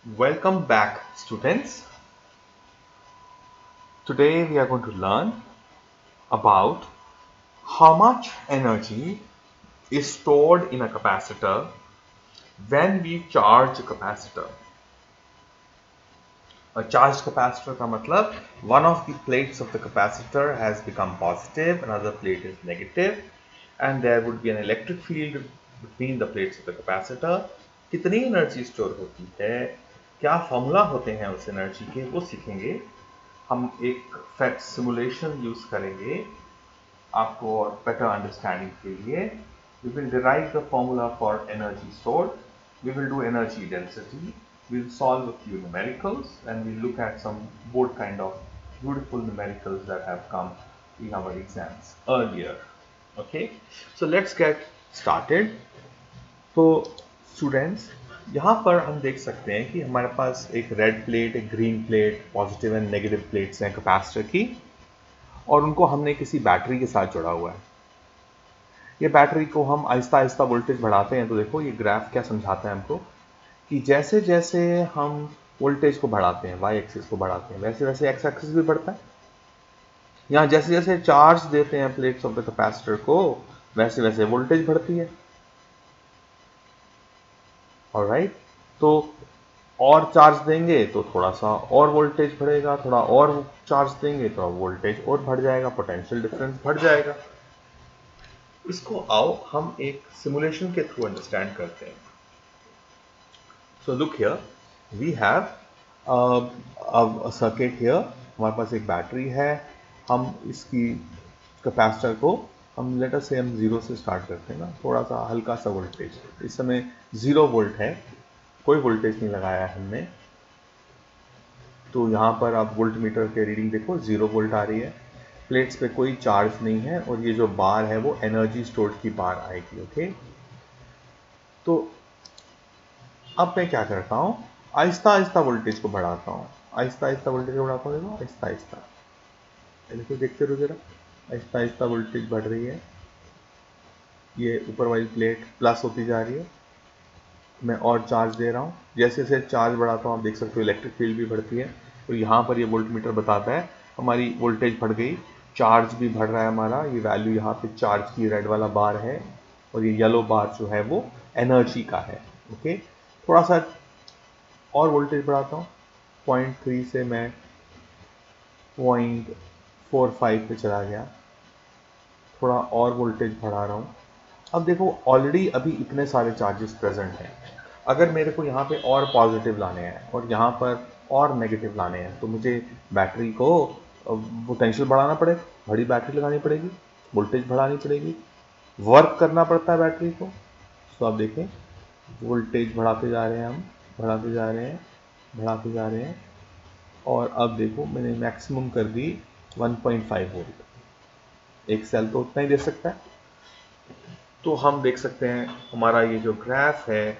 Welcome back, students. Today we are going to learn about how much energy is stored in a capacitor when we charge a capacitor. A charged capacitor का मतलब one of the plates of the capacitor has become positive, another plate is negative, and there would be an electric field between the plates of the capacitor. कितनी energy store होती है, क्या formula होते हैं उस energy के, वो सीखेंगे. हम एक फैक्ट सिमुलेशन यूज करेंगे आपको और बेटर अंडरस्टैंडिंग के लिए. We will derive the formula for energy stored. We will do energy density. We'll solve a few numericals and we'll look at some board kind of beautiful numericals that have come in our exams earlier. Okay, so let's get started. तो students, यहाँ पर हम देख सकते हैं कि हमारे पास एक रेड प्लेट, एक green plate, positive and negative plates हैं कैपेसिटर की, और उनको हमने किसी बैटरी के साथ जोड़ा हुआ है. ये बैटरी को हम आहिस्ता आहिस्ता वोल्टेज बढ़ाते हैं. तो देखो ये ग्राफ क्या समझाता है हमको कि जैसे जैसे हम वोल्टेज को बढ़ाते हैं, वाई एक्सिस को बढ़ाते हैं, वैसे वैसे एक्स एक्सिस भी बढ़ता है. यहाँ जैसे जैसे चार्ज देते हैं प्लेट्स ऑफ द कैपेसिटर को, वैसे वैसे वोल्टेज बढ़ती है. ऑलराइट, तो और चार्ज देंगे तो थोड़ा सा और वोल्टेज बढ़ेगा, थोड़ा और चार्ज देंगे तो वोल्टेज और बढ़ जाएगा, पोटेंशियल डिफरेंस बढ़ जाएगा. इसको आओ हम एक सिमुलेशन के थ्रू अंडरस्टैंड करते हैं. So look here, we have a circuit here. हमारे पास एक बैटरी है. हम इसकी कैपेसिटर को हम लेट अस से हम जीरो से स्टार्ट करते हैं ना, थोड़ा सा हल्का सा वोल्टेज. इस समय 0 वोल्ट है, कोई वोल्टेज नहीं लगाया है हमने. तो यहाँ पर आप वोल्ट मीटर के रीडिंग देखो, 0 वोल्ट आ रही है. प्लेट्स पे कोई चार्ज नहीं है और ये जो बार है वो एनर्जी स्टोर्ड की बार आएगी. ओके, तो अब मैं क्या करता हूँ, आहिस्ता आहिस्ता वोल्टेज को बढ़ाता हूँ. आहिस्ता आहिस्ता वोल्टेज को बढ़ाता हूँ. देखो आहिस्ता आहिस्ता, देखो देखते रहो जरा, आहिस्ता आहिस्ता वोल्टेज बढ़ रही है. ये ऊपर वाली प्लेट प्लस होती जा रही है. मैं और चार्ज दे रहा हूँ. जैसे जैसे चार्ज बढ़ाता हूँ आप देख सकते हो इलेक्ट्रिक फील्ड भी बढ़ती है. तो यहाँ पर ये वोल्ट मीटर बताता है हमारी वोल्टेज बढ़ गई, चार्ज भी बढ़ रहा है हमारा. ये वैल्यू यहाँ पे चार्ज की रेड वाला बार है और ये येलो बार जो है वो एनर्जी का है. ओके, थोड़ा सा और वोल्टेज बढ़ाता हूँ. 0.3 से मैं 0.45 पे चला गया. थोड़ा और वोल्टेज बढ़ा रहा हूँ. अब देखो ऑलरेडी अभी इतने सारे चार्जेस प्रेजेंट हैं. अगर मेरे को यहाँ पे और पॉजिटिव लाने हैं और यहाँ पर और नेगेटिव लाने हैं तो मुझे बैटरी को पोटेंशियल बढ़ाना पड़ेगा, बड़ी बैटरी लगानी पड़ेगी, वोल्टेज बढ़ानी पड़ेगी, वर्क करना पड़ता है बैटरी को. तो आप देखें वोल्टेज बढ़ाते जा रहे हैं, हम बढ़ाते जा रहे हैं, बढ़ाते जा रहे हैं, और अब देखो मैंने मैक्सिमम कर दी 1.5 वोल्ट. एक सेल तो उतना ही दे सकता है. तो हम देख सकते हैं हमारा ये जो ग्राफ है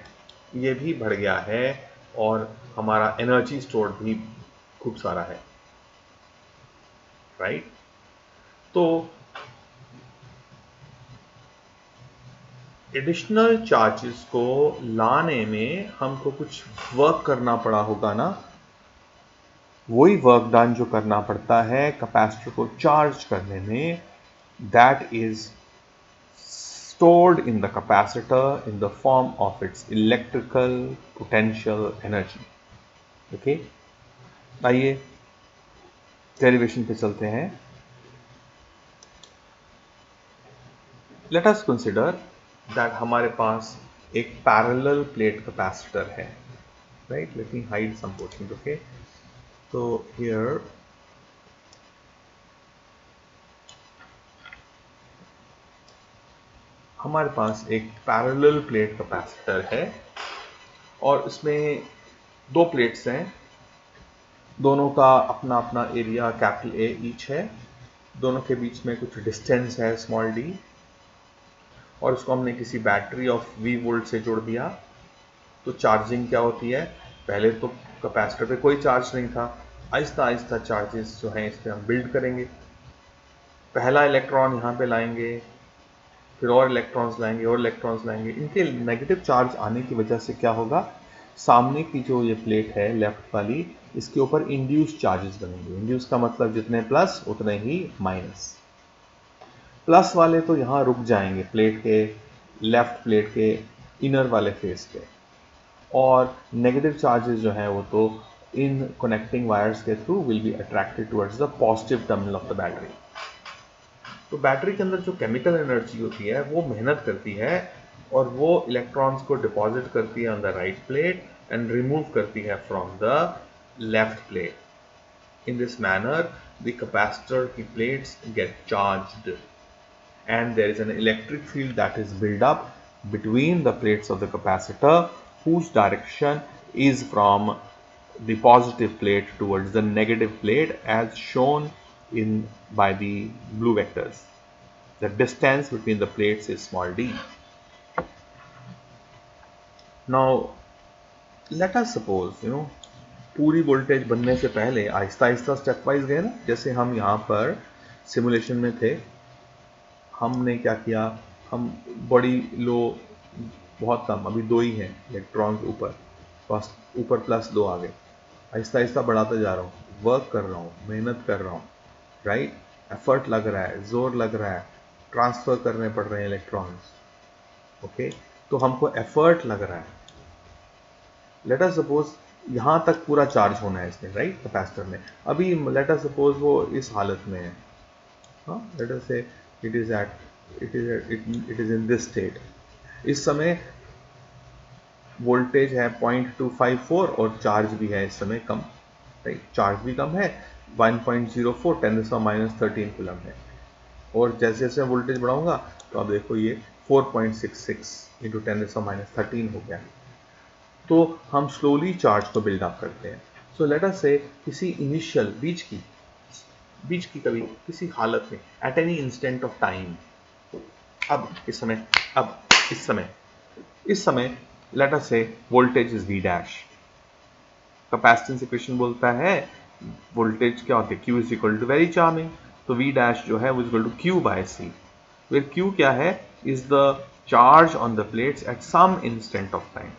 ये भी बढ़ गया है और हमारा एनर्जी स्टोर भी खूब सारा है. राइट, तो एडिशनल चार्जेस को लाने में हमको कुछ वर्क करना पड़ा होगा ना. वही वर्क डन जो करना पड़ता है कैपेसिटर को चार्ज करने में, that is stored in the capacitor in the form of its electrical potential energy. Okay, आइए डेरिवेशन पे चलते हैं. लेट अस कंसिडर दैट हमारे पास एक पैरेलल प्लेट कैपेसिटर है. Right, let me hide some portion. Okay, तो हियर हमारे पास एक पैरेलल प्लेट कैपेसिटर है और उसमें दो प्लेट्स हैं. दोनों का अपना अपना एरिया कैपिटल ए ईच है. दोनों के बीच में कुछ डिस्टेंस है स्मॉल डी, और उसको हमने किसी बैटरी ऑफ V वोल्ट से जोड़ दिया. तो चार्जिंग क्या होती है, पहले तो कैपेसिटर पे कोई चार्ज नहीं था. आहिस्ता आहिस्ता चार्जेस जो हैं इस पर हम बिल्ड करेंगे. पहला इलेक्ट्रॉन यहाँ पे लाएंगे, फिर और इलेक्ट्रॉन्स लाएंगे और इलेक्ट्रॉन्स लाएंगे. इनके नेगेटिव चार्ज आने की वजह से क्या होगा, सामने की जो ये प्लेट है लेफ्ट वाली, इसके ऊपर इंड्यूस चार्जेस बनेंगे। इंड्यूस का मतलब जितने प्लस उतने ही माइनस। प्लस वाले तो यहाँ रुक जाएंगे प्लेट के, लेफ्ट प्लेट के इनर वाले फेस पे, और नेगेटिव चार्जेस जो है वो तो इन कनेक्टिंग वायर्स के through will be attracted towards the positive terminal of the battery. तो बैटरी के अंदर जो केमिकल एनर्जी होती है वो मेहनत करती है और वो इलेक्ट्रॉन्स को डिपॉजिट करती है on the right plate and remove करती है from the left plate. In this manner the capacitor की plates get charged and there is an electric field that is built up between the plates of the capacitor, whose direction is from the positive plate towards the negative plate as shown in by the blue vectors. The distance between the plates is small d. Now let us suppose पूरी voltage बनने से पहले Aahista Aahista step wise गए ना, जैसे हम यहाँ पर सिमुलेशन में थे, हमने क्या किया, हम बड़ी लो बहुत कम, अभी 2 ही हैं इलेक्ट्रॉन ऊपर, बस ऊपर प्लस 2 आ गए, आहिस्ता आहिस्ता बढ़ाते जा रहा हूँ, वर्क कर रहा हूँ, मेहनत कर रहा हूँ, राइट, एफर्ट लग रहा है, जोर लग रहा है, ट्रांसफर करने पड़ रहे हैं इलेक्ट्रॉन्स, ओके, तो हमको एफर्ट लग रहा है। लेट अस सपोज यहाँ तक पूरा चार्ज होना है इसमें, राइट, कैपेसिटर में, अभी लेट अस सपोज वो इस हालत में है, हाँ, लेट अस से it is in this state। इस समय वोल्टेज है 0.254 और चार्ज भी है इस समय कम, राइट, चार्ज भी कम है, 1.04 10⁻13 कूलम है, और जैसे जैसे वोल्टेज बढ़ाऊंगा तो अब देखो ये 4.66 इंटू 10⁻13 हो गया। तो हम स्लोली चार्ज को बिल्डअप करते हैं। सो लेट अस से किसी इनिशियल बीच की कभी किसी हालत में at any instant of time, अब इस समय let us say voltage is V dash. Capacitance equation बोलता है वोल्टेज क्या होती है, Q is equal to very charming, तो V डैश जो है वो equal to Q by C, फिर Q क्या है, is the charge on the plates at some instant of time.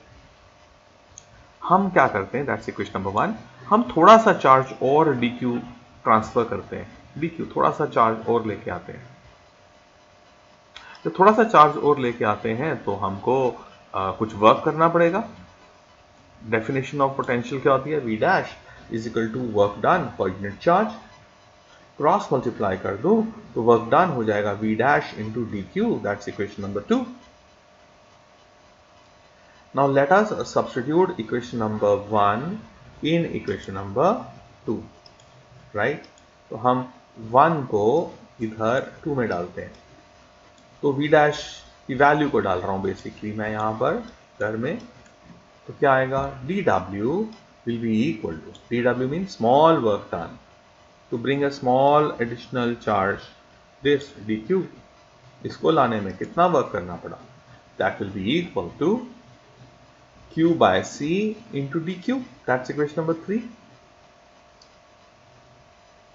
हम क्या करते हैं, दैट्स इक्वेशन नंबर 1, हम थोड़ा सा चार्ज और dq ट्रांसफर करते हैं, dq थोड़ा सा चार्ज और लेके आते हैं। तो थोड़ा सा चार्ज और लेके आते हैं तो हमको कुछ वर्क करना पड़ेगा। डेफिनेशन ऑफ पोटेंशियल क्या होती है, V dash is equal to work done per unit charge, cross multiply कर दो तो वर्क डन हो जाएगा V dash into dq, that's equation number 2। Now let us substitute equation number 1 in equation number 2, right? तो हम 1 को इधर 2 में डालते हैं, तो V डैश की वैल्यू को डाल रहा हूं बेसिकली मैं यहाँ पर घर में, तो क्या आएगा, dW will be equal to, dW means small work done to bring a small additional charge, this dq, इसको लाने में कितना वर्क करना पड़ा, that will be equal to Q by C into dq, that's equation number 3।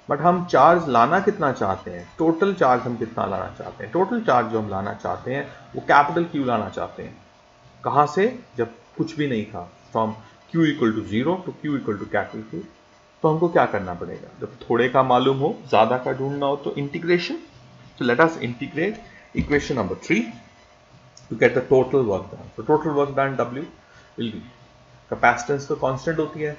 But हम charge लाना कितना चाहते हैं, टोटल चार्ज हम कितना लाना चाहते हैं, टोटल चार्ज जो हम लाना चाहते हैं वो कैपिटल Q लाना चाहते हैं। कहाँ से, जब कुछ भी नहीं था, from Q equal to 0 to Q equal to capital Q। तो हमको क्या करना पड़ेगा, जब थोड़े का मालूम हो ज्यादा का ढूंढना हो तो integration. So let us integrate equation number 3 to get the total work done। So total work done W will be, capacitance तो कांस्टेंट होती है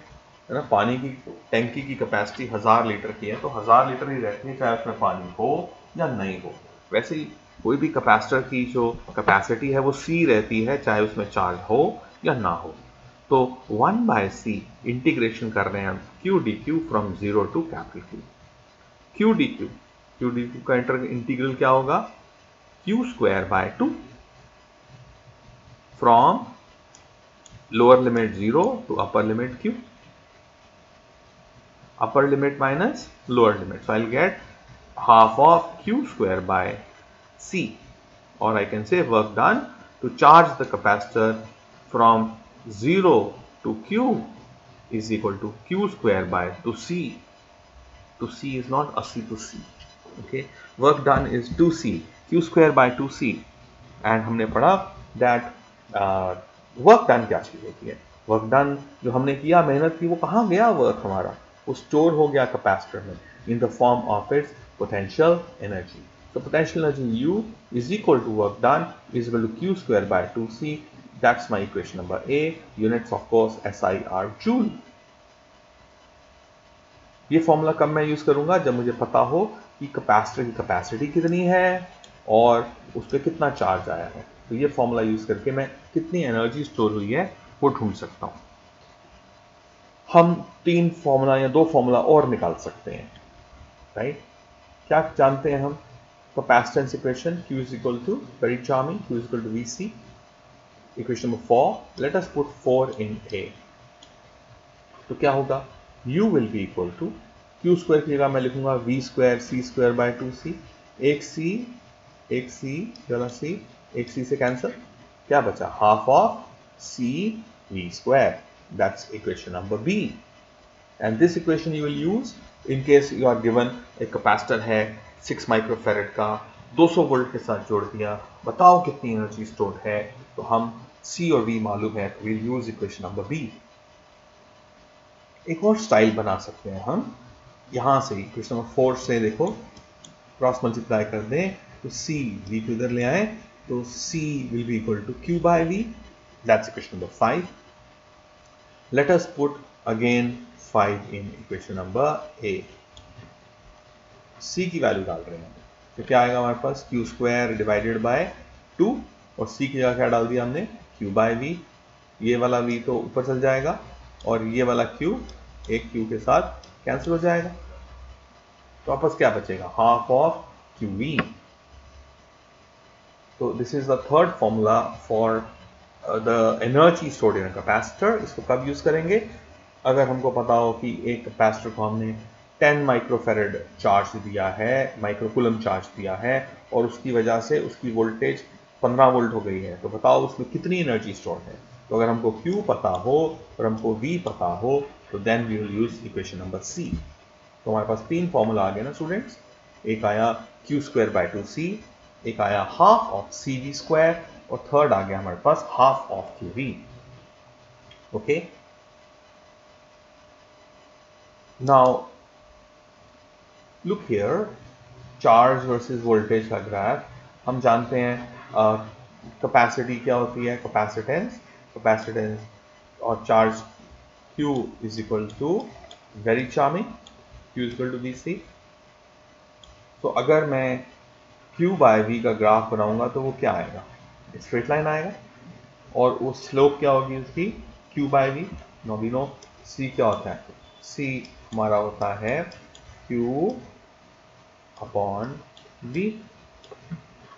ना, पानी की टैंकी की कैपेसिटी 1000 लीटर की है तो 1000 लीटर ही रहती है, चाहे उसमें पानी हो या नहीं हो। वैसे ही कोई भी कैपेसिटर की जो कैपेसिटी है वो C रहती है, चाहे उसमें चार्ज हो या ना हो। तो 1 बाय C इंटीग्रेशन कर रहे हैं हम Q dq from 0 to capital Q dq का इंटीग्रल क्या होगा, Q square by 2 from lower limit 0 to upper limit Q, upper limit minus lower limit, so I'll get half of Q square by C, or I can say work done to charge the capacitor from 0 to Q is equal to Q square by 2C, to C is not a C to C, okay, work done is 2C, Q square by 2C, and हमने पढ़ा that work done क्या चीज होती है, work done, जो हमने किया, मेहनत की, वो कहाँ गया वर्क हमारा? वो स्टोर हो गया कैपेसिटर में इन the form of its potential energy. So potential energy U is equal to work done is equal to Q square by 2C. That's my equation number A. Units of course SI are Joule. ये formula कब मैं use करूंगा? जब मुझे पता हो कि capacitor की कैपेसिटी कितनी है और उस पर कितना चार्ज आया है. तो ये फॉर्मूला यूज करके मैं कितनी एनर्जी स्टोर हुई है वो ढूंढ सकता हूं. हम 3 फॉर्मूला या 2 फॉर्मूला और निकाल सकते हैं, राइट? क्या जानते हैं हम? Capacitance equation Q is equal to, very charming, Q is equal to Vc. Equation number 4, let us put 4 in A. तो क्या होगा? U will be equal to Q square की जगह मैं लिखूंगा V square C square by 2C. एक C वाला C, एक C से कैंसिल, क्या बचा? Half of C V square. That's equation number B. And this equation you will use in case you are given a capacitor है 6 microfarad का, 200 volt के साथ जोड़ दिया, बताओ कितनी एनर्जी स्टोर है? तो हम C और V मालूम है, तो we'll use equation number B. एक और स्टाइल बना सकते हैं हम, यहां से इक्वेशन नंबर 4 से देखो क्रॉस मल्टीप्लाई कर दें तो C V को इधर ले आए तो C will be equal to Q by V. That's equation number 5. Let us put again 5 in equation number A. C की वैल्यू डाल रहे हैं तो क्या आएगा हमारे पास? Q स्क्वायर डिवाइडेड बाय 2 और C की जगह क्या डाल दिया हमने? Q by V. ये वाला V तो ऊपर चल जाएगा और ये वाला Q एक Q के साथ कैंसिल हो जाएगा, तो वापस क्या बचेगा? Half of QV. तो this is the third formula for the energy stored in a capacitor. इसको कब यूज करेंगे? अगर हमको पता हो कि एक कैपेसिटर को हमने 10 माइक्रोफेरेड चार्ज दिया है, माइक्रोकूलम चार्ज दिया है और उसकी वजह से उसकी वोल्टेज 15 वोल्ट हो गई है, तो बताओ उसमें कितनी एनर्जी स्टोर है? तो अगर हमको Q पता हो और हमको V पता हो तो then we will use equation number C. तो हमारे पास 3 फॉर्मूला आ गए ना स्टूडेंट्स. एक आया Q स्क्वायर बाय 2C, एक आया हाफ ऑफ CV स्क्वायर और थर्ड आ गया हमारे पास half of QV. Okay, now look here, charge versus voltage का ग्राफ. हम जानते हैं कैपेसिटी क्या होती है? कैपेसिटेंस और charge Q is equal to, very charming, Q is equal to Vc. तो अगर मैं Q बाय V का ग्राफ बनाऊंगा तो वो क्या आएगा? स्ट्रेट लाइन आएगा और वो स्लोप क्या होगी उसकी? Q by V. No we know C क्या होता है? C हमारा होता है Q अपॉन V.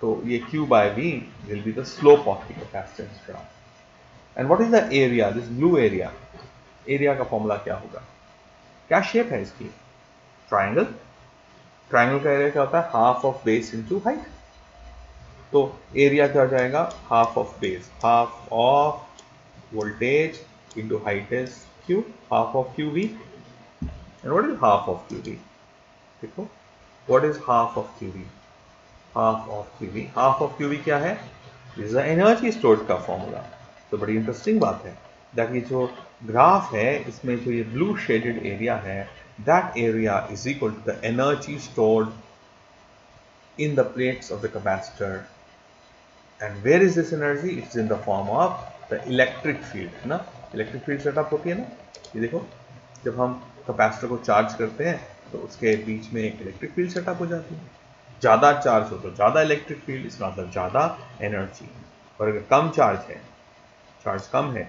तो ये Q by V will be the slope of the capacitance graph. And what is the area? This blue area. Area का formula क्या होगा? क्या शेप है इसकी? ट्राइंगल. ट्राइंगल का एरिया क्या होता है? Half of base into height. तो एरिया क्या हो जाएगा? Half of base, half of voltage into height is Q, half of QV. And what is half of QV? देखो, what is half of QV? Half of QV, half of QV क्या है? This is energy stored का formula. तो बड़ी interesting बात है कि जो ग्राफ है इसमें जो ये ब्लू शेडेड एरिया है, that area is equal to the energy stored in the plates of the capacitor. And where is this energy? It's in the form of the electric field, है ना? Electric field setup होती है ना. ये देखो, जब हम कैपेसिटर को चार्ज करते हैं तो उसके बीच में एक इलेक्ट्रिक फील्ड सेटअप हो जाती है. ज़्यादा चार्ज हो तो ज़्यादा इलेक्ट्रिक फील्ड, इसका मतलब ज़्यादा एनर्जी. और अगर कम चार्ज है, चार्ज कम है,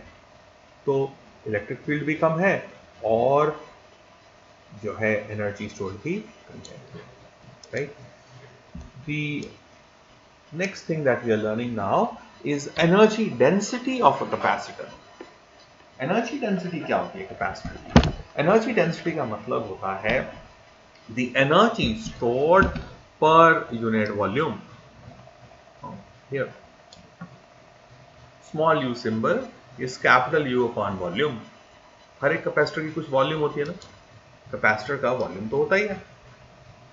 तो इलेक्ट्रिक फील्ड भी कम है और जो है एनर्जी स्टोर भी कम है, right? The next thing that we are learning now is energy density of a capacitor. Energy density क्या होती है कैपेसिटर की? एनर्जी डेंसिटी का मतलब होता है the energy stored per unit volume. Here, small u symbol is capital U upon volume. हर एक capacitor की कुछ वॉल्यूम होती है ना. कैपेसिटर का वॉल्यूम तो होता ही है,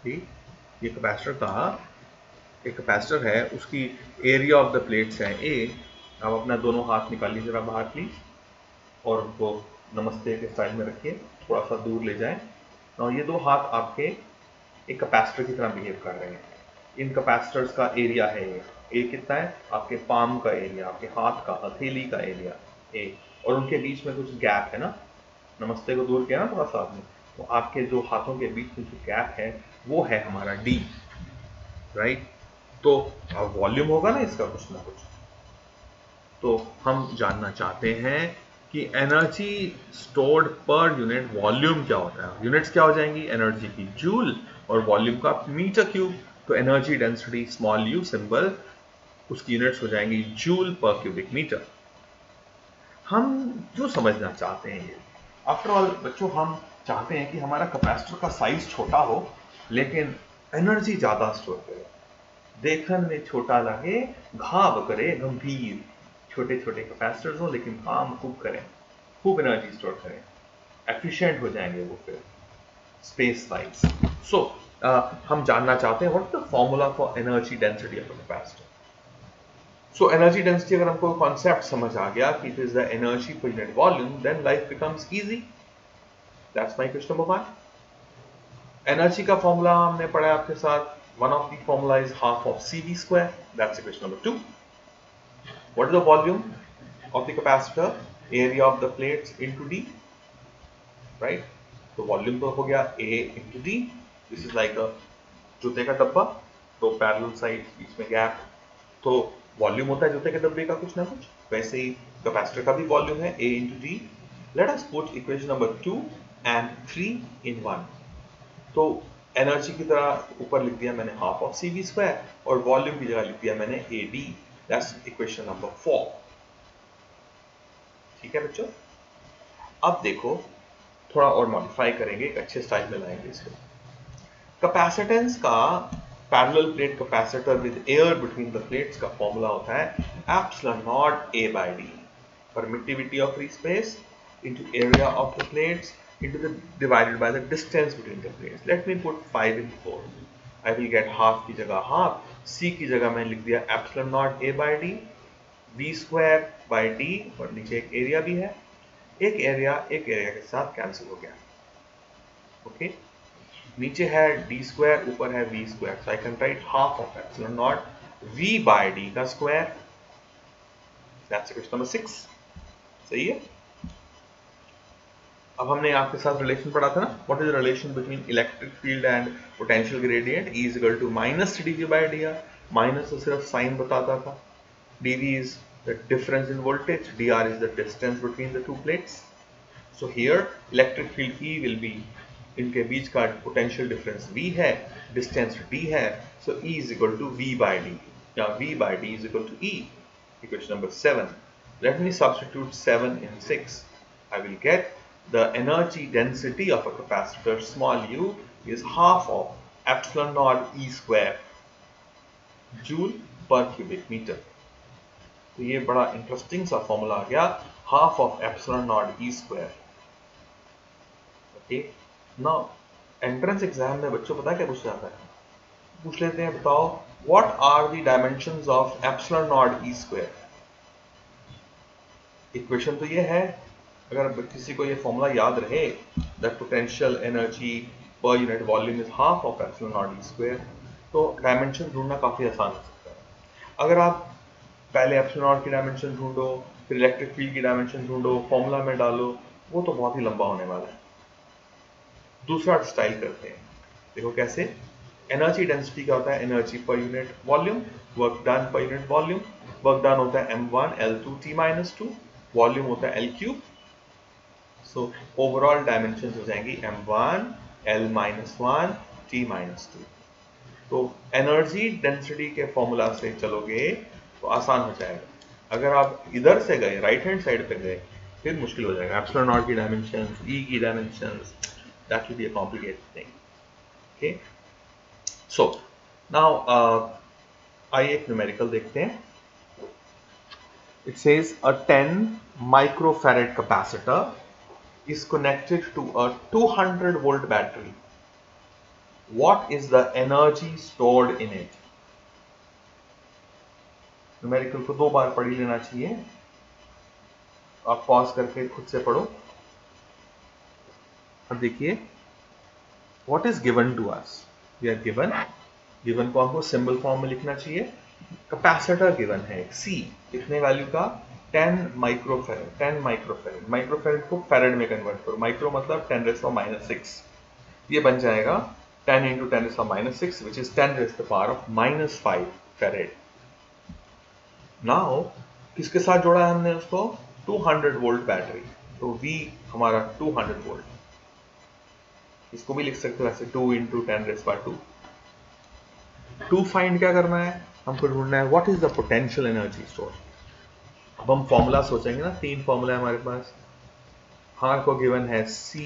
ठीक? ये कैपेसिटर का एक कैपेसिटर है, उसकी एरिया ऑफ द प्लेट्स है A. अब अपना दोनों हाथ निकालिए जरा बाहर प्लीज. और उनको नमस्ते के स्टाइल में रखिए, थोड़ा सा दूर ले जाएं। और ये दो हाथ आपके एक कैपेसिटर की तरह बिहेव कर रहे हैं। इन कैपेसिटर्स का एरिया है ए कितना है, आपके पाम का एरिया, आपके हाथ का, हथेली का एरिया ए, और उनके बीच में कुछ गैप है ना, नमस्ते को दूर किया ना थोड़ा सा आपने, तो आपके जो हाथों के बीच में जो गैप है वो है हमारा डी, राइट। तो अब वॉल्यूम होगा ना इसका कुछ ना कुछ। तो हम जानना चाहते हैं कि एनर्जी स्टोर्ड पर यूनिट वॉल्यूम क्या होता है। यूनिट्स क्या हो जाएंगी, एनर्जी की जूल और वॉल्यूम का मीटर क्यूब। तो energy density small you symbol, उसकी यूनिट्स हो जाएंगी जूल पर क्यूबिक मीटर। हम क्यों समझना चाहते हैं ये, आफ्टर ऑल बच्चों हम चाहते हैं कि हमारा कैपेसिटर का साइज छोटा हो लेकिन एनर्जी ज्यादा स्टोर करे। देखन में छोटा लगे घाव करे गंभीर, छोटे छोटे कैपेसिटर्स हो लेकिन काम खूब करें, खूब एनर्जी स्टोर करें, एफिशिएंट हो जाएंगे वो फिर स्पेस वाइज। सो हम जानना चाहते हैं what is the formula for energy density of a capacitor. So energy density अगर हमको कॉन्सेप्ट समझ आ गया कि it is the energy per unit volume, then life becomes easy. That's my question number 1। Energy का फॉर्मूला हमने पढ़ा आपके साथ, one of the formula is half of CV square. That's equation number 2. What is the volume of the capacitor? Area of the plates into D, right? तो volume तो हो गया A into D. This is like a जूते का डब्बा, तो parallel side, बीच में gap, तो वॉल्यूम होता है जूते के डब्बे का कुछ ना कुछ, वैसे ही कैपेसिटर का भी वॉल्यूम है A into D. Let us put equation number 2 and 3 in 1. तो एनर्जी की तरह ऊपर लिख दिया मैंने half of C V square, और वॉल्यूम की जगह लिख दिया मैंने A D. That's equation number 4। ठीक है बच्चों, अब देखो थोड़ा और मॉडिफाई करेंगे, एक अच्छे स्टाइल में लाएंगे इसको। कैपेसिटेंस का, parallel plate capacitor with air between the plates का फॉर्मूला होता है epsilon naught A by D, permittivity of free space into area of the plates into the divided by the distance between the plates. Let me put 5 in 4. I will get half की जगह half, c की जगह मैं लिख दिया epsilon naught a by d, b square by d, और नीचे एक एरिया भी है, एक एरिया के साथ कैंसिल हो गया। ओके, नीचे है d स्क्वायर, ऊपर है v square, so I can write half of epsilon naught v by d का स्क्वायर। That's question number 6। सही है। अब हमने आपके साथ रिलेशन पढ़ा था ना, what is the relation between electric field and potential gradient, E is equal to minus dV by dr। Minus तो सिर्फ साइन बताता था, dV is the difference in voltage, dr is the distance between the two plates. So here electric field E will be, इनके बीच का potential difference V है, distance D है, so E is equal to V by D, या V by D is equal to E। Equation number 7। Let me substitute 7 in 6। I will get the energy density of a capacitor small u is half of epsilon naught E square joule per cubic meter। तो ये बड़ा interesting सा formula आ गया, half of epsilon naught E square। Okay, now entrance exam में बच्चों पता क्या पूछ जाता है, पूछ लेते हैं बताओ what are the dimensions of epsilon naught E square। Equation तो ये है, अगर किसी को ये फॉर्मूला याद रहे, that potential energy per unit volume is half of epsilon not E square, तो डायमेंशन ढूंढना काफी आसान हो सकता है। अगर आप पहले एप्सिलॉन नॉट की डायमेंशन ढूंढो, फिर इलेक्ट्रिक फील्ड की डायमेंशन ढूंढो, फॉर्मूला में डालो, वो तो बहुत ही लंबा होने वाला है। दूसरा स्टाइल करते हैं, देखो कैसे। एनर्जी डेंसिटी क्या होता है, energy per unit volume, work done per unit volume. Work done होता है m1 L2 T-2, वॉल्यूम होता है L cube. So overall dimension हो जाएंगी m1 L-1 T-2। तो एनर्जी डेंसिटी के फॉर्मूला से चलोगे तो आसान हो जाएगा। अगर आप इधर से गए, राइट हैंड साइड पे गए, फिर मुश्किल हो जाएगा। एप्सिलॉन नॉट की डायमेंशंस, ई की dimensions, that will be a complicated thing. Okay, so now आइए एक न्यूमेरिकल देखते हैं। It says a 10 microfarad capacitor is connected to a 200 volt battery. What is the energy stored in it? Numerical को 2 बार पढ़ लेना चाहिए। आप पॉज करके खुद से पढ़ो। अब देखिए, what is given to us, we are given को हमको सिंबल फॉर्म में लिखना चाहिए। कैपेसिटर गिवन है सी, कितने वैल्यू का, 10 माइक्रोफेरेड। 10 माइक्रोफेरेड, माइक्रोफेरेड को फेरेड में कन्वर्ट करो, माइक्रो मतलब 10⁻⁻⁶, ये बन जाएगा 10 इंटू 10⁻⁻⁶, विच इज 10⁻⁻⁵ फेरेड। नाउ किसके साथ जोड़ा है हमने उसको, 200 वोल्ट बैटरी, तो V हमारा 200 वोल्ट, इसको भी लिख सकते हो ऐसे 2 इंटू 10⁻²। टू फाइंड क्या करना है, हमको ढूंढना है what is the potential energy store. अब हम फॉर्मूला सोचेंगे ना, 3 फॉर्मूला है हमारे पास। हमको गिवन है C,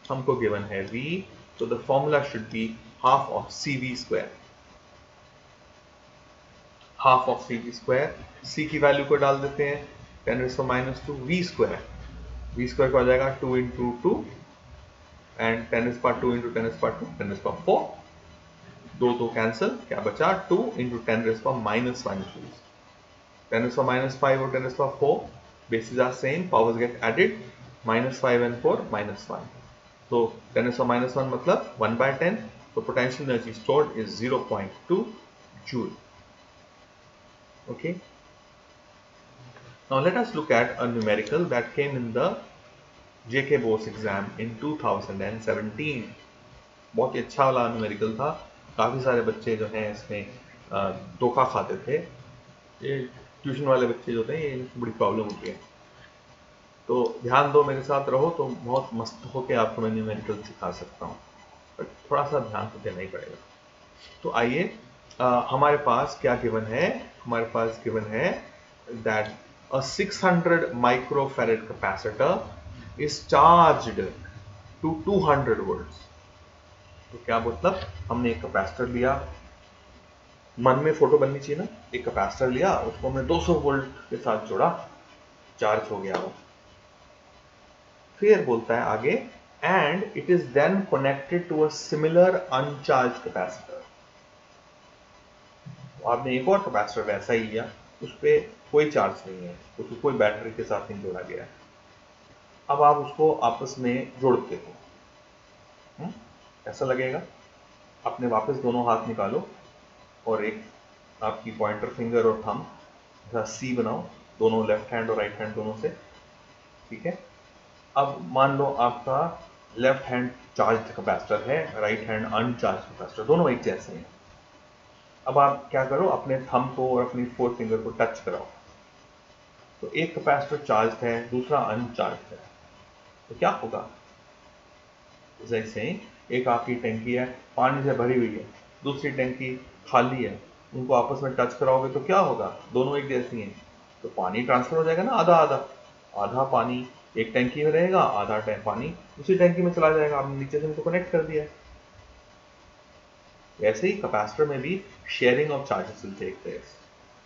हमको गिवन है V, तो the formula should be half of CV square. Half of CV², C की वैल्यू को डाल देते हैं 10⁻⁻², V स्क्वायर, V स्क्वायर को आ जाएगा 2 इंटू 2 एंड 10⁻² इंटू 10⁻², 10⁻⁴, दो कैंसिल, क्या बचा 2 इंटू 10⁻⁻⁻1 जूल्स। 10⁻⁻5 और 10⁻⁴, bases are same, powers get added, -5 and 4 -1, so 10⁻⁻1 मतलब 1/10, so potential energy stored is 0.2 joule. Okay, now let us look at a numerical that came in the JK Bose exam in 2017. बहुत ही अच्छा वाला numerical था, काफ़ी सारे बच्चे जो हैं इसमें धोखा खाते थे। ये ट्यूशन वाले बच्चे जो थे, ये इनकी बड़ी प्रॉब्लम होती है, तो ध्यान दो, मेरे साथ रहो तो बहुत मस्त होके आपको मैं न्यूमेरिकल सिखा सकता हूँ, पर थोड़ा सा ध्यान तो देना ही पड़ेगा। तो आइए, हमारे पास क्या गिवन है, हमारे पास गिवन है that a 600 microfarad capacitor is charged to 200 volts। तो क्या मतलब, हमने एक कैपेसिटर लिया, मन में फोटो बननी चाहिए ना, एक कैपेसिटर लिया, उसको हमने 200 वोल्ट के साथ जोड़ा, चार्ज हो गया वो। फिर बोलता है आगे, and it is then connected to a similar uncharged capacitor. आपने एक और कैपेसिटर वैसा ही लिया, उस पर कोई चार्ज नहीं है, उसको कोई बैटरी के साथ नहीं जोड़ा गया है, अब आप उसको आपस में जोड़ते हो, ऐसा लगेगा। अपने वापस दोनों हाथ निकालो और एक आपकी पॉइंटर फिंगर और थंब ऐसा सी बनाओ, दोनों लेफ्ट हैंड और राइट हैंड दोनों से, ठीक है। अब मान लो आपका लेफ्ट हैंड चार्ज कैपेसिटर है, राइट हैंड अनचार्ज कैपेसिटर, दोनों एक जैसे हैं। अब आप क्या करो, अपने थंब को और अपनी फोर फिंगर को टच कराओ, तो एक कैपेसिटर चार्ज है, दूसरा अनचार्ज है, तो क्या होगा, जैसे एक आपकी टंकी है, पानी से भरी हुई है, दूसरी टंकी खाली है, उनको आपस में टच कराओगे तो क्या होगा, दोनों एक जैसी हैं, तो पानी ट्रांसफर हो जाएगा ना, आधा आधा, आधा पानी एक टंकी में रहेगा, आधा पानी दूसरी टंकी में चला जाएगा, आपने नीचे से उनको कनेक्ट कर दिया है। ऐसे ही कैपेसिटर में भी sharing of charges will take place,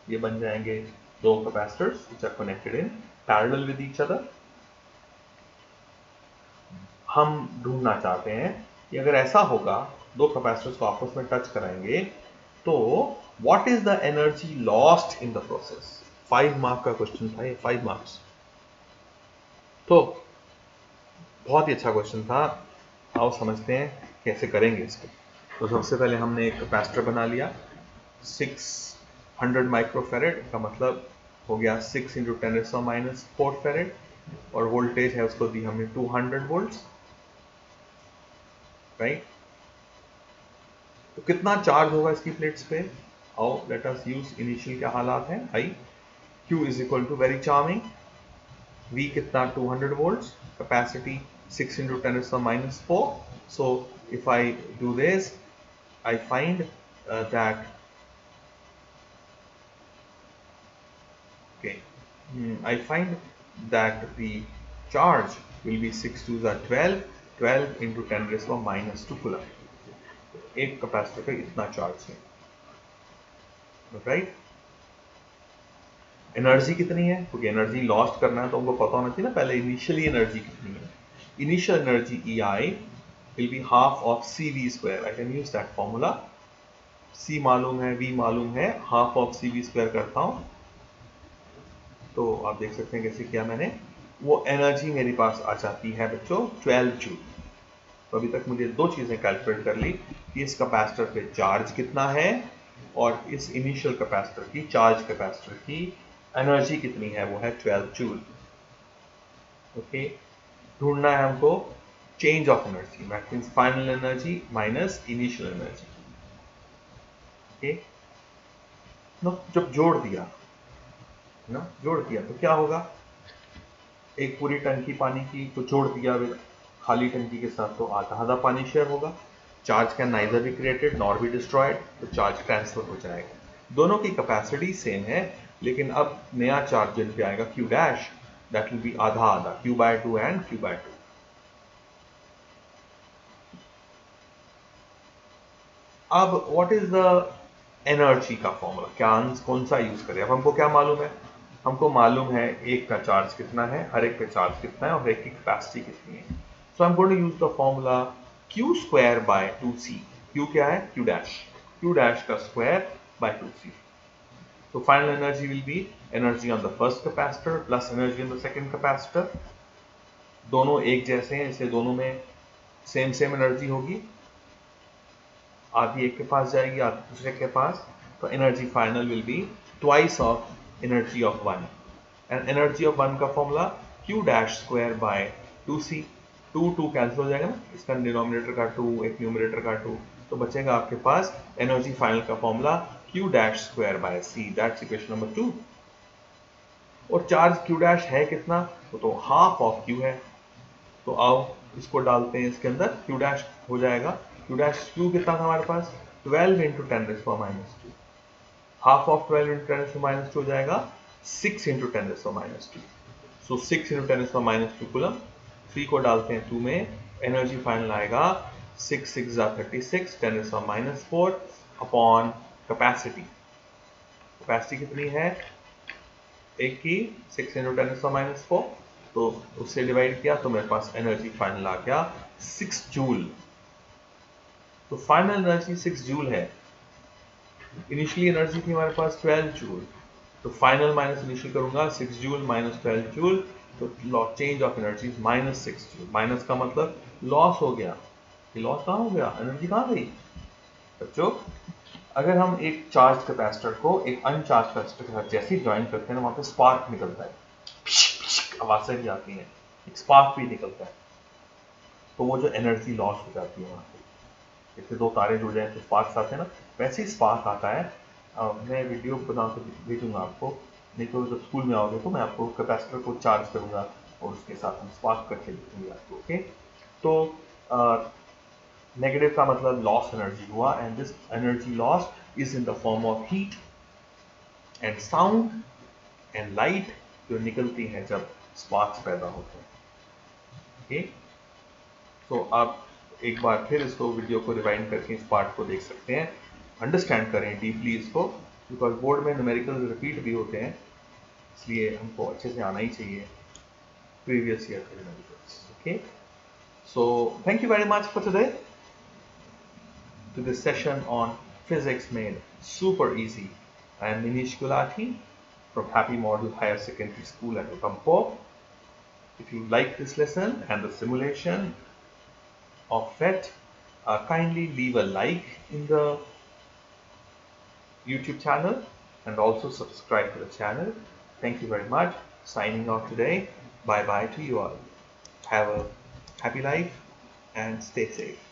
ये बन जाएंगे दो capacitors which are connected in parallel with each other. हम ढूंढना चाहते हैं कि अगर ऐसा होगा, दो कैपेसिटर्स को आपस में टच कराएंगे, तो what is the energy lost in the process. 5 mark का क्वेश्चन था ये, 5 मार्क्स, तो बहुत ही अच्छा क्वेश्चन था। आओ समझते हैं कैसे करेंगे इसको। तो सबसे पहले हमने एक कैपेसिटर बना लिया, 600 माइक्रोफेरेड का मतलब हो गया 6 इंटू 10⁻⁻⁴ फेरेड, और वोल्टेज है उसको दी हमने 200 वोल्ट्स, राइट। तो कितना चार्ज होगा इसकी प्लेट्स पे, आओ लेट अस यूज इनिशियल क्या हालात हैं, आई Q is equal to very charming, V कितना 200 volts, capacity 6 into 10⁻⁴, so if I do this I find that okay, I find that the charge will be 6 2s are 12, 12 into 10⁻⁻² coulomb, एक capacitor पे इतना charge है, right. Energy कितनी है, क्योंकि energy lost करना है तो हमको पता होना चाहिए ना पहले इनिशियली एनर्जी कितनी है। Initial energy EI will be half of CV square, I can use that formula, C मालूम है, V मालूम है, हाफ ऑफ CV स्क्वायर करता हूं, तो आप देख सकते हैं कैसे किया मैंने, वो एनर्जी मेरे पास आ जाती है बच्चों 12 जूल। तो अभी तक मुझे दो चीजें कैलकुलेट कर ली कि इस कैपेसिटर पे चार्ज कितना है और इस इनिशियल कैपेसिटर की चार्ज कैपेसिटर की एनर्जी कितनी है, वो है 12 जूल। ओके, ढूंढना है हमको change of energy, that means final energy minus initial energy. Okay, जब जोड़ दिया ना, जोड़ दिया तो क्या होगा, एक पूरी टंकी पानी की तो जोड़ दिया खाली टंकी के साथ, तो आधा आधा पानी शेयर होगा। Charge can neither be created nor be destroyed, तो चार्ज ट्रांसफर हो जाएगा। दोनों की कैपेसिटी सेम है, लेकिन अब नया चार्ज जिन पे आएगा Q dash, that will be आधा आधा, Q/2 एंड Q/2। अब व्हाट इज द एनर्जी का फॉर्मूला, क्या कौन सा यूज करें। अब हमको क्या मालूम है, हमको मालूम है एक का चार्ज कितना है, हर एक पे चार्ज कितना है और एक की कैपेसिटी कितनी है। So I am going to use the formula Q²/2C। Q क्या है, Q डैश, Q डैश का स्क्वायर बाय 2C। तो final energy will be energy on the first capacitor plus energy on the second capacitor. दोनों एक जैसे हैं इसलिए दोनों में सेम सेम एनर्जी होगी, आधी एक के पास जाएगी आधी दूसरे के पास, तो energy final will be twice of energy of one. And energy of one का फॉर्मूला Q'²/2C। 2 कैंसिल हो जाएगा ना, इसका डिनोमिनेटर का 2, एक न्यूमरेटर का 2, तो बचेगा आपके पास एनर्जी फाइनल का formula Q'²/C, that's equation number 2। और चार्ज Q डैश है कितना, तो हाफ ऑफ Q है, तो आओ इसको डालते हैं इसके अंदर, Q डैश हो जाएगा, Q कितना था हमारे पास, 12 × 10⁻²। हाफ ऑफ 12 × 10⁻² हो जाएगा 6 × 10⁻²। सो 6 × 10⁻² कूलम। 3 को डालते हैं 2 में, एनर्जी फाइनल आएगा 6 6 36 10⁻⁴ अपॉन कैपेसिटी। कैपेसिटी कितनी है, एक की 6 × 10⁻⁴, तो उससे डिवाइड किया तो मेरे पास एनर्जी फाइनल आ गया 6 जूल। तो फाइनल एनर्जी 6 जूल है। इनिशियली एनर्जी थी हमारे पास 12 जूल, तो फाइनल माइनस इनिशियल करूंगा, 6 जूल माइनस 12 जूल, तो change of energy minus 6 joule. Minus का मतलब लॉस हो गया, ये लॉस कहाँ हो गया, एनर्जी कहाँ गई बच्चों। अगर हम एक चार्ज कैपेसिटर को एक अनचार्ज कैपेसिटर के साथ जैसे ही ज्वाइन करते हैं ना, वहां पे स्पार्क निकलता है, आवाजें भी आती हैं, एक स्पार्क भी निकलता है, तो वो जो एनर्जी लॉस हो जाती है वहां पे, जैसे दो तारे जुड़ जाए तो स्पार्क्स आते हैं ना, वैसे ही स्पार्क आता है। मैं वीडियो बना के भेजूंगा आपको, नहीं तो जब स्कूल में आओगे तो मैं आपको कैपेसिटर को चार्ज करूंगा और उसके साथ हम स्पार्क करके दिखेंगे आपको। ओके, तो नेगेटिव का मतलब लॉस एनर्जी हुआ, and this energy loss is in the form of heat and sound and light, जो निकलती है जब स्पार्क्स पैदा होते हैं। ओके, तो आप एक बार फिर इसको वीडियो को रिवाइंड करके इस पार्ट को देख सकते हैं, अंडरस्टैंड करें डीपली इसको, बिकॉज बोर्ड में न्यूमेरिकल रिपीट भी होते हैं, इसलिए हमको अच्छे से आना ही चाहिए प्रीवियस ईयर के numericals. Okay, so thank you very much for today to this session on physics made super easy. I am Manish Gulati from Happy Model Higher Secondary School at Utampo. If you like this lesson and the simulation of PhET, kindly leave a like in the YouTube channel and also subscribe to the channel. Thank you very much. Signing off today. Bye bye to you all. Have a happy life and stay safe.